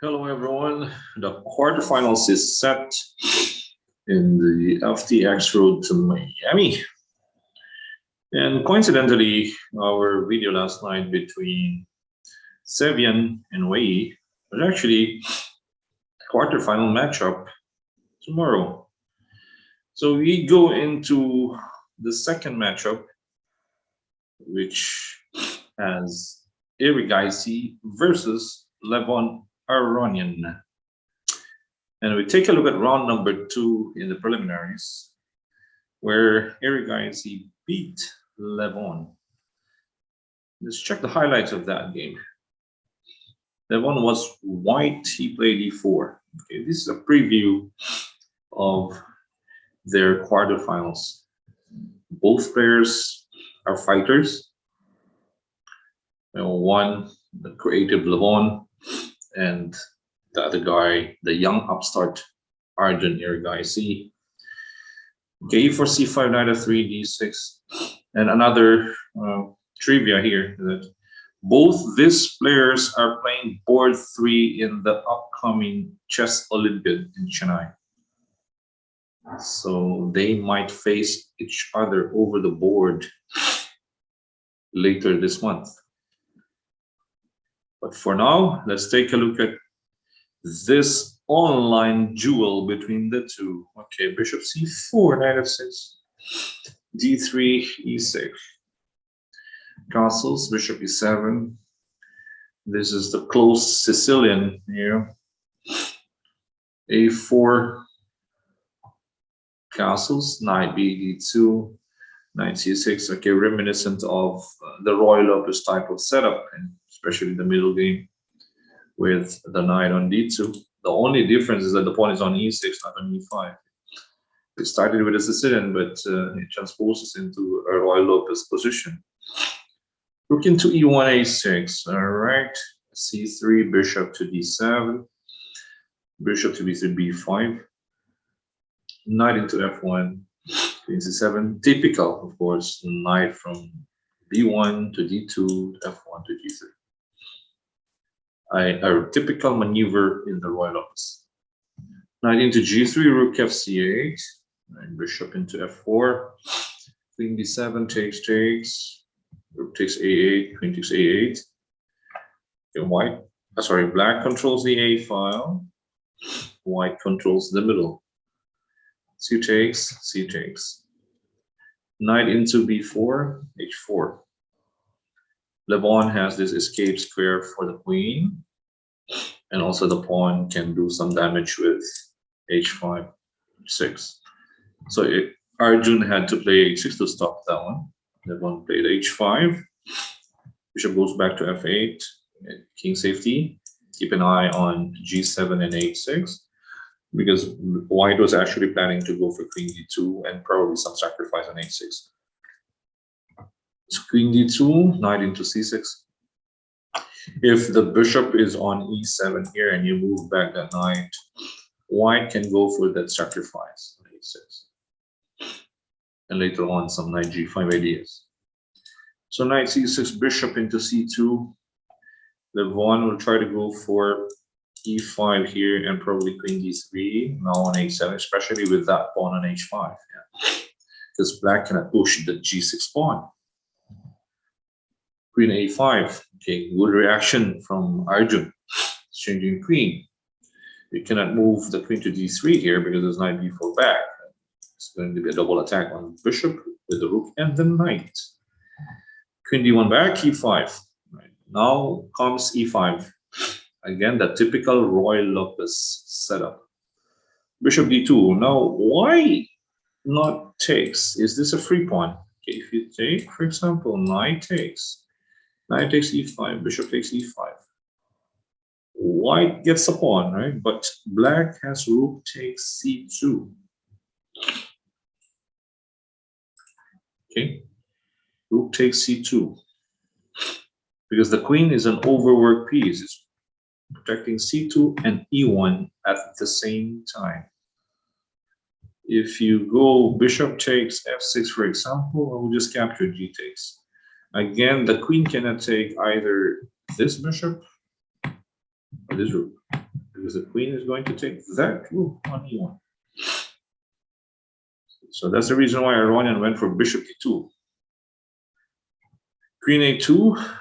Hello, everyone. The quarterfinals is set in the FTX road to Miami. And coincidentally, our video last night between Sevian and Wei was actually a quarterfinal matchup tomorrow. So we go into the second matchup, which has Erigaisi versus Levon Aronian. And we take a look at round number 2 in the preliminaries, where Erigaisi beat Levon. Let's check the highlights of that game. Levon was white, he played e4. Okay, this is a preview of their quarterfinals. Both players are fighters. One, the creative Levon, and the other guy, the young upstart, Arjun Erigaisi. Okay, for c5, knight f3, d6. And another trivia here that both these players are playing board 3 in the upcoming chess Olympiad in Chennai. So they might face each other over the board later this month. But for now, let's take a look at this online duel between the two. Okay, bishop c4, knight f6, d3, e6. Castles, bishop e7. This is the close Sicilian here. a4, castles, knight b d2, knight c6. Okay, reminiscent of the Roy Lopez type of setup, and especially the middle game with the knight on d2. The only difference is that the pawn is on e6, not on e5. It started with a Sicilian, but it transposes into a Roy Lopez position. Rook into e1, a6. All right, c3, bishop to d7, bishop to b3, b5, knight into f1, queen c7. Typical, of course, knight from b1 to d2, f1 to g3. A typical maneuver in the Roy Lopez. Knight into g3, rook f c8, and bishop into f4, queen b7 takes, rook takes a8, queen takes a8. Okay, black controls the a file, white controls the middle. C takes. Knight into b4, h4. Levon has this escape square for the queen, and also the pawn can do some damage with h5, h6. So Arjun had to play h6 to stop that one. Levon played h5. Bishop goes back to f8. King safety. Keep an eye on g7 and h6, because white was actually planning to go for queen d2 and probably some sacrifice on h6. So queen d2, knight into c6. If the bishop is on e7 here and you move back that knight, white can go for that sacrifice on h6. And later on, some knight g5 ideas. So knight c6, bishop into c2. Levon will try to go for e5 here and probably queen d3, now on h7, especially with that pawn on h5. Because black cannot push the g6 pawn. Queen a5. Okay, good reaction from Arjun. Changing queen. You cannot move the queen to d3 here because there's knight b4 back. It's going to be a double attack on bishop with the rook and the knight. Queen d1 back, e5. Right. Now comes e5. Again, the typical Roy Lopez setup. Bishop d2. Now, why not takes? Is this a free pawn? Okay, if you take, for example, knight takes e5, bishop takes e5. White gets a pawn, right? But black has rook takes c2. Okay, rook takes c2. Because the queen is an overworked piece. It's protecting c2 and e1 at the same time. If you go bishop takes f6, for example, I will just capture g takes. Again, the queen cannot take either this bishop or this rook. because the queen is going to take that on e1. So that's the reason why Aronian went for bishop e2. Queen a2,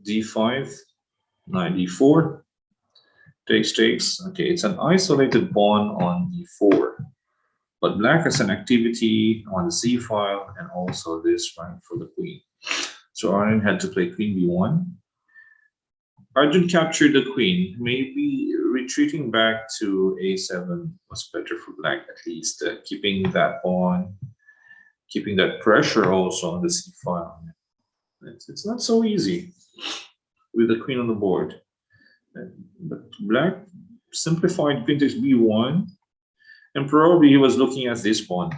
d5, knight d4, takes. Okay, it's an isolated pawn on d4. But black has an activity on the c file and also this rank for the queen. So Aronian had to play queen b1. Arjun captured the queen. Maybe retreating back to a7 was better for black, at least keeping that pawn, keeping that pressure also on the c file. It's not so easy with the queen on the board. But black simplified queen takes b1, and probably he was looking at this pawn.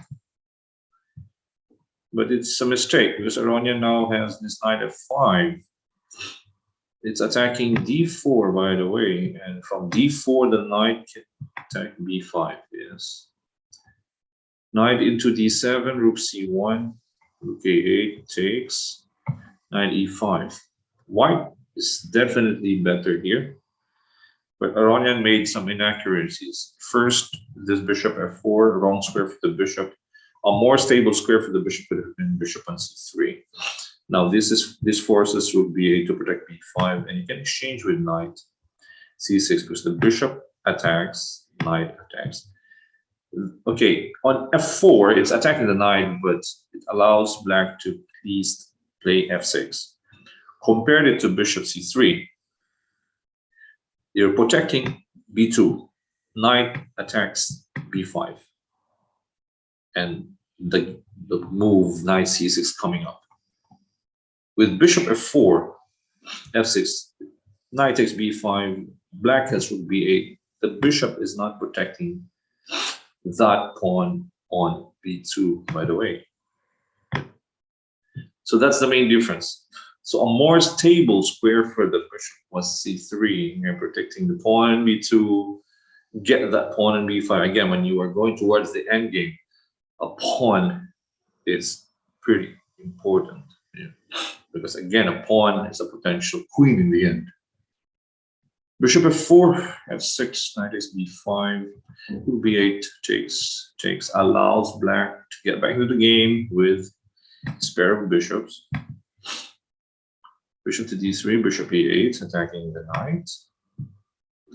But it's a mistake because Aronian now has this knight f5. It's attacking d4, by the way, and from d4 the knight can attack b5. Yes. Knight into d7, rook c1, rook a8 takes, knight e5. White is definitely better here, but Aronian made some inaccuracies. First, this bishop f4, wrong square for the bishop. A more stable square for the bishop would have been bishop on c3. Now this forces rook b8 to protect b5, and you can exchange with knight c6 because the bishop attacks, knight attacks. Okay, on f4 it's attacking the knight, but it allows black to at least play f6. Compared it to bishop c3, you're protecting b2, knight attacks b5, and the move knight c6 coming up. With bishop f4, f6, knight takes b5, black has rook b8. The bishop is not protecting that pawn on b2, by the way. So that's the main difference. So a more stable square for the bishop was c3. You're protecting the pawn on b2, get that pawn on b5. Again, when you are going towards the end game, a pawn is pretty important. Yeah. Because again, a pawn is a potential queen in the end. Bishop f4, f6, knight takes b5, rook b8 takes, allows black to get back into the game with its pair of bishops. Bishop to d3, bishop e8, attacking the knight.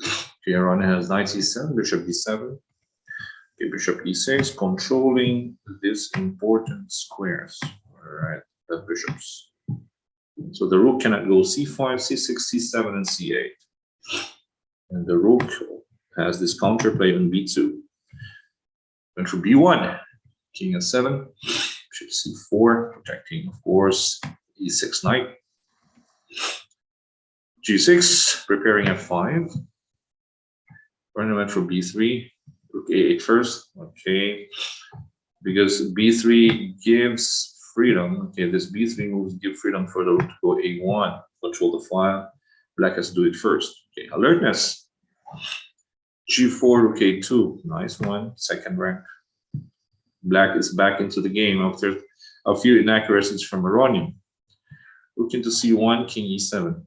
Okay, Aronian has knight c7, bishop d7. Okay, bishop e6, controlling this important squares. All right, the bishops. So the rook cannot go c5, c6, c7, and c8. And the rook has this counterplay on b2. Went for b1, king f7, bishop c4, protecting, of course, e6 knight. g6, preparing f5. Aronian went for b3, rook a8 first. Okay, because b3 gives freedom. Okay, this b3 moves give freedom for the rook to go a1, control the file. Black has to do it first. Okay, alertness. g4, rook a2, nice one, second rank. Black is back into the game after a few inaccuracies from Aronian. Rook into c1, king e7.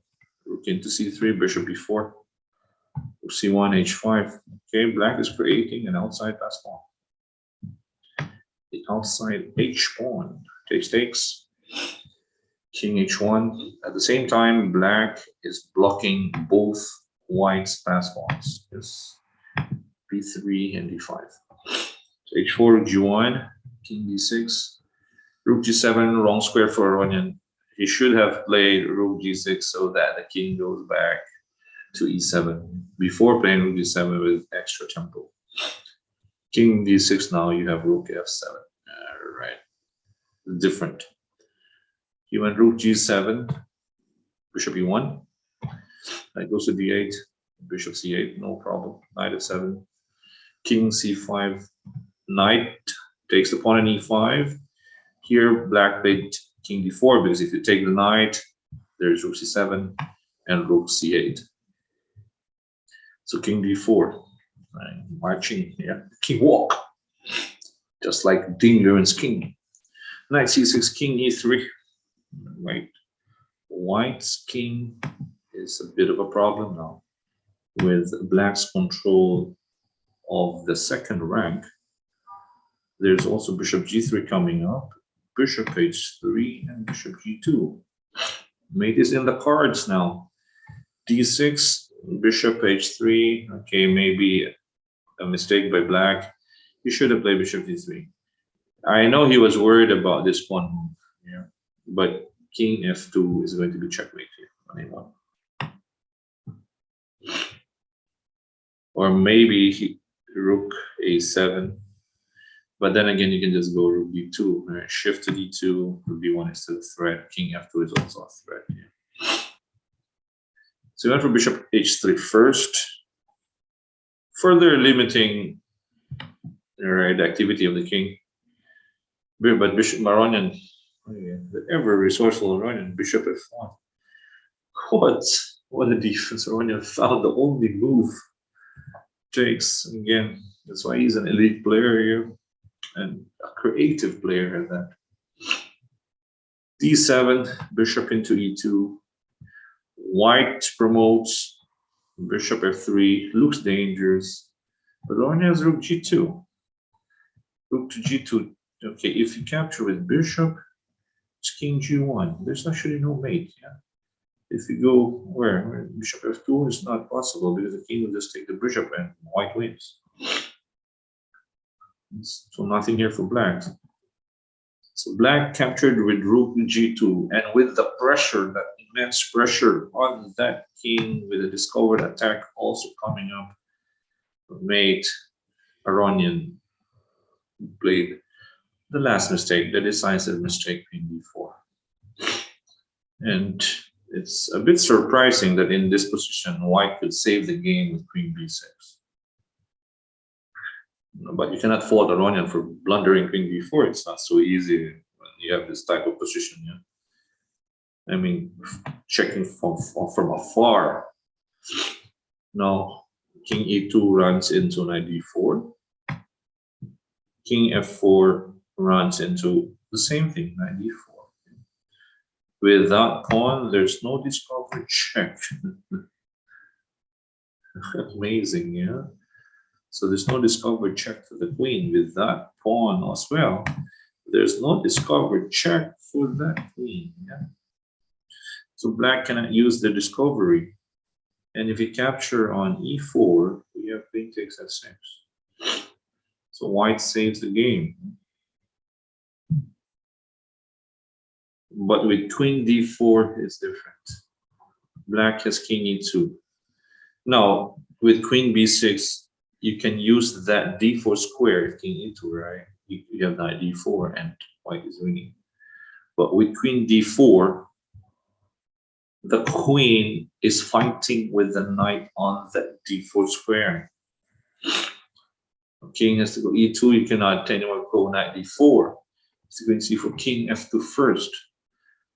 Rook into c3, bishop b4. Rook c1, h5. Okay, black is creating an outside pass pawn. The outside h pawn takes. King h1. At the same time, black is blocking both white's pass pawns. Yes, b3 and d5. So h4, rook g1, king d6, rook g7, wrong square for Aronian. He should have played rook g6 so that the king goes back to e7 before playing rook g7 with extra tempo. King d6, now you have rook f7. All right, different. He went rook g7, bishop e1, knight goes to d8, bishop c8, no problem, knight f7, king c5, knight takes the pawn on e5. Here, black played king d4 because if you take the knight, there's rook c7 and rook c8. So king d4, marching, yeah, king walk, just like Dean Lawrence king. Knight c6, king e3. Right, white's king is a bit of a problem now. with black's control of the second rank. There's also bishop g3 coming up, bishop h3, and bishop g2. Mate is in the cards now. d6, bishop h3. Okay, maybe a mistake by black. He should have played bishop d3. I know he was worried about this pawn move, yeah, but king f2 is going to be checkmate here on a1. Or maybe rook a7. But then again, you can just go rook d2, right? Shift to d2, rook d1 is still a threat. King f2 is also a threat here. So we went for bishop h3 first, further limiting, right, the activity of the king. But Bishop Aronian, the ever resourceful Aronian, bishop f1. What a defense! Aronian found the only move. Takes again. That's why he's an elite player here and a creative player at that. d7, bishop into e2. White promotes. Bishop f3 looks dangerous. But Aronian has rook g2. Rook to g2. Okay, if you capture with bishop, it's king g1. There's actually no mate. Yeah. If you go where bishop f2 is not possible because the king will just take the bishop and white wins. So nothing here for black. So black captured with rook g2, and with the pressure, that immense pressure on that king with a discovered attack also coming up, mate Aronian played the last mistake, the decisive mistake, queen d4. And it's a bit surprising that in this position, white could save the game with queen b6. But you cannot fault Aronian for blundering queen b4. It's not so easy when you have this type of position. Yeah? I mean, checking from afar. Now, king e2 runs into knight d4. King f4 runs into the same thing, knight d4. With that pawn, there's no discovery check. Amazing, yeah? So there's no discovery check for the queen. With that pawn as well, there's no discovery check for that queen, yeah? So black cannot use the discovery. And if you capture on e4, we have queen takes f6. So white saves the game. But with queen d4, it's different. Black has king e2. Now, with queen b6, you can use that d4 square, king e2, right? You have knight d4 and white is winning. But with queen d4, the queen is fighting with the knight on that d4 square. King has to go e2, you cannot anymore go knight d4. So queen c4, king f2 first.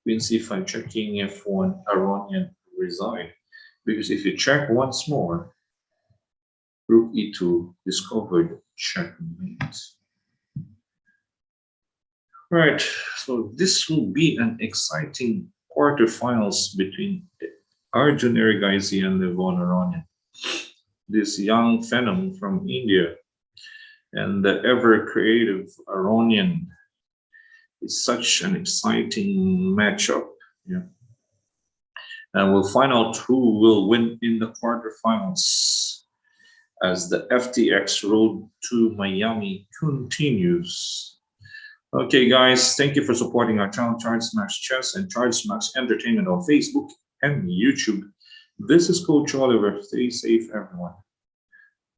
Queen c5, check king f1, Aronian resign. Because if you check once more, rook e2 discovered checkmate. Right, so this will be an exciting quarterfinals between Arjun Erigaisi and Levon Aronian. This young phenom from India and the ever creative Aronian. It's such an exciting matchup. Yeah. And we'll find out who will win in the quarterfinals as the FTX road to Miami continues. Okay, guys, thank you for supporting our channel, Charles Max Chess and Charles Max Entertainment on Facebook and YouTube. This is Coach Oliver. Stay safe, everyone.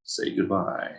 Say goodbye.